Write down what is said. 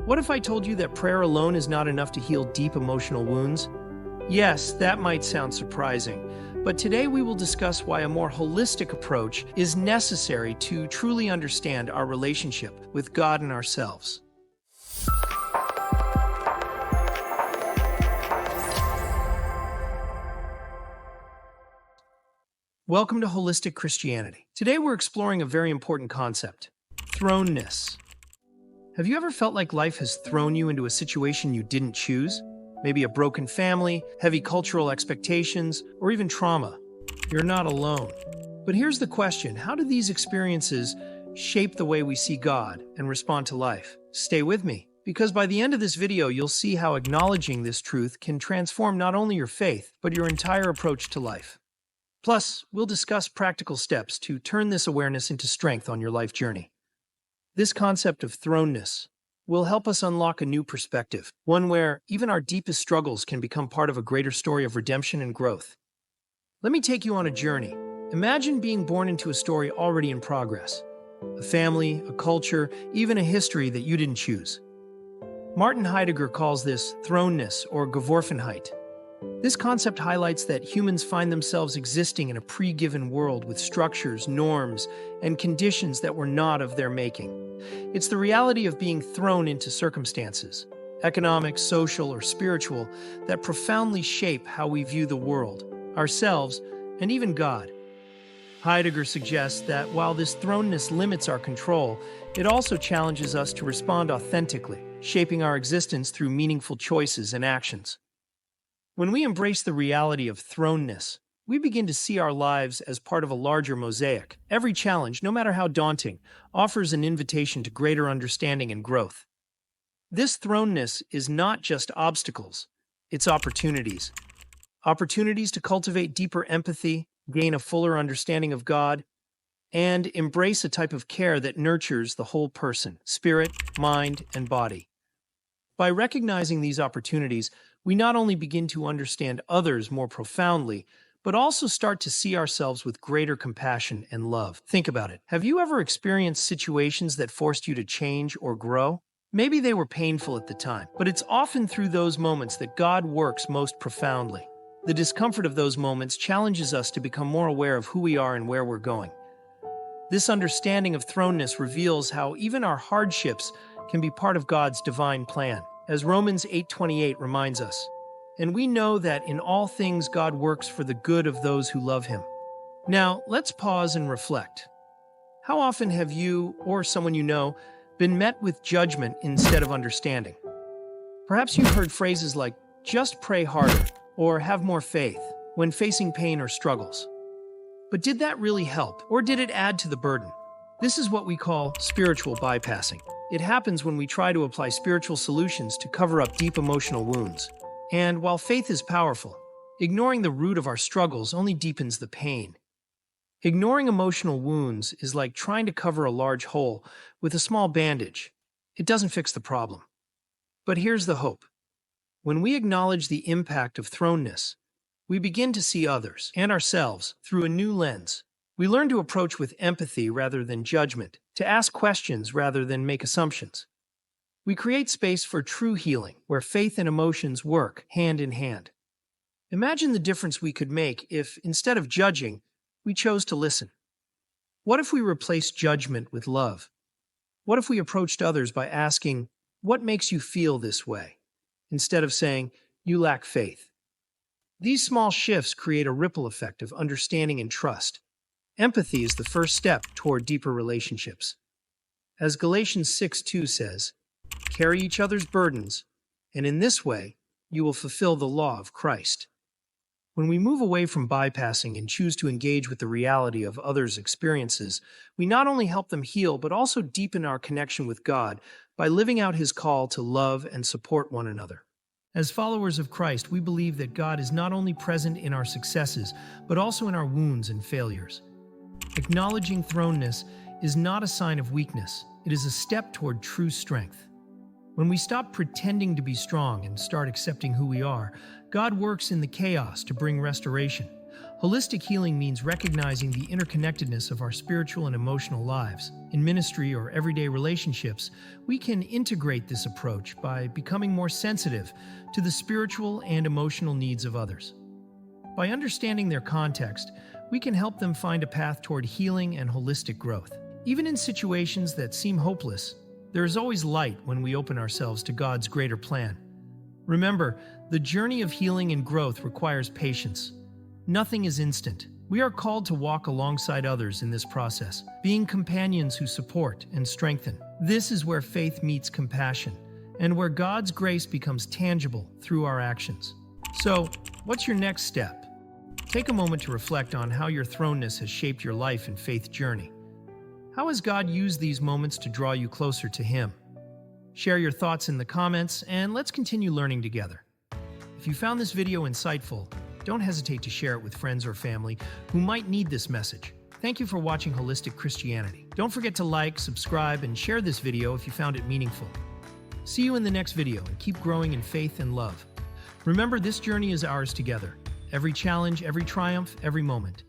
What if I told you that prayer alone is not enough to heal deep emotional wounds? Yes, that might sound surprising, but today we will discuss why a more holistic approach is necessary to truly understand our relationship with God and ourselves. Welcome to Holistic Christianity. Today we're exploring a very important concept: thrownness. Have you ever felt like life has thrown you into a situation you didn't choose? Maybe a broken family, heavy cultural expectations, or even trauma. You're not alone. But here's the question: how do these experiences shape the way we see God and respond to life? Stay with me, because by the end of this video, you'll see how acknowledging this truth can transform not only your faith, but your entire approach to life. Plus, we'll discuss practical steps to turn this awareness into strength on your life journey. This concept of thrownness will help us unlock a new perspective, one where even our deepest struggles can become part of a greater story of redemption and growth. Let me take you on a journey. Imagine being born into a story already in progress. A family, a culture, even a history that you didn't choose. Martin Heidegger calls this thrownness or Geworfenheit. This concept highlights that humans find themselves existing in a pre-given world with structures, norms, and conditions that were not of their making. It's the reality of being thrown into circumstances, economic, social, or spiritual, that profoundly shape how we view the world, ourselves, and even God. Heidegger suggests that while this thrownness limits our control, it also challenges us to respond authentically, shaping our existence through meaningful choices and actions. When we embrace the reality of thrownness, we begin to see our lives as part of a larger mosaic. Every challenge, no matter how daunting, offers an invitation to greater understanding and growth. This thrownness is not just obstacles, it's opportunities. Opportunities to cultivate deeper empathy, gain a fuller understanding of God, and embrace a type of care that nurtures the whole person, spirit, mind, and body. By recognizing these opportunities, we not only begin to understand others more profoundly, but also start to see ourselves with greater compassion and love. Think about it. Have you ever experienced situations that forced you to change or grow? Maybe they were painful at the time, but it's often through those moments that God works most profoundly. The discomfort of those moments challenges us to become more aware of who we are and where we're going. This understanding of thrownness reveals how even our hardships can be part of God's divine plan. As Romans 8:28 reminds us, and we know that in all things God works for the good of those who love Him. Now, let's pause and reflect. How often have you, or someone you know, been met with judgment instead of understanding? Perhaps you've heard phrases like, just pray harder, or have more faith, when facing pain or struggles. But did that really help, or did it add to the burden? This is what we call spiritual bypassing. It happens when we try to apply spiritual solutions to cover up deep emotional wounds. And while faith is powerful, ignoring the root of our struggles only deepens the pain. Ignoring emotional wounds is like trying to cover a large hole with a small bandage. It doesn't fix the problem. But here's the hope. When we acknowledge the impact of thrownness, we begin to see others and ourselves through a new lens. We learn to approach with empathy rather than judgment, to ask questions rather than make assumptions. We create space for true healing, where faith and emotions work hand in hand. Imagine the difference we could make if, instead of judging, we chose to listen. What if we replaced judgment with love? What if we approached others by asking, "What makes you feel this way?" instead of saying, "You lack faith"? These small shifts create a ripple effect of understanding and trust. Empathy is the first step toward deeper relationships. As Galatians 6:2 says, "Carry each other's burdens, and in this way you will fulfill the law of Christ." When we move away from bypassing and choose to engage with the reality of others' experiences, we not only help them heal but also deepen our connection with God by living out His call to love and support one another. As followers of Christ, we believe that God is not only present in our successes, but also in our wounds and failures. Acknowledging thrownness is not a sign of weakness, it is a step toward true strength. When we stop pretending to be strong and start accepting who we are, God works in the chaos to bring restoration. Holistic healing means recognizing the interconnectedness of our spiritual and emotional lives. In ministry or everyday relationships, we can integrate this approach by becoming more sensitive to the spiritual and emotional needs of others. By understanding their context, we can help them find a path toward healing and holistic growth. Even in situations that seem hopeless, there is always light when we open ourselves to God's greater plan. Remember, the journey of healing and growth requires patience. Nothing is instant. We are called to walk alongside others in this process, being companions who support and strengthen. This is where faith meets compassion, and where God's grace becomes tangible through our actions. So, what's your next step? Take a moment to reflect on how your thrownness has shaped your life and faith journey. How has God used these moments to draw you closer to Him? Share your thoughts in the comments, and let's continue learning together. If you found this video insightful, don't hesitate to share it with friends or family who might need this message. Thank you for watching Holistic Christianity. Don't forget to like, subscribe, and share this video if you found it meaningful. See you in the next video, and keep growing in faith and love. Remember, this journey is ours together. Every challenge, every triumph, every moment.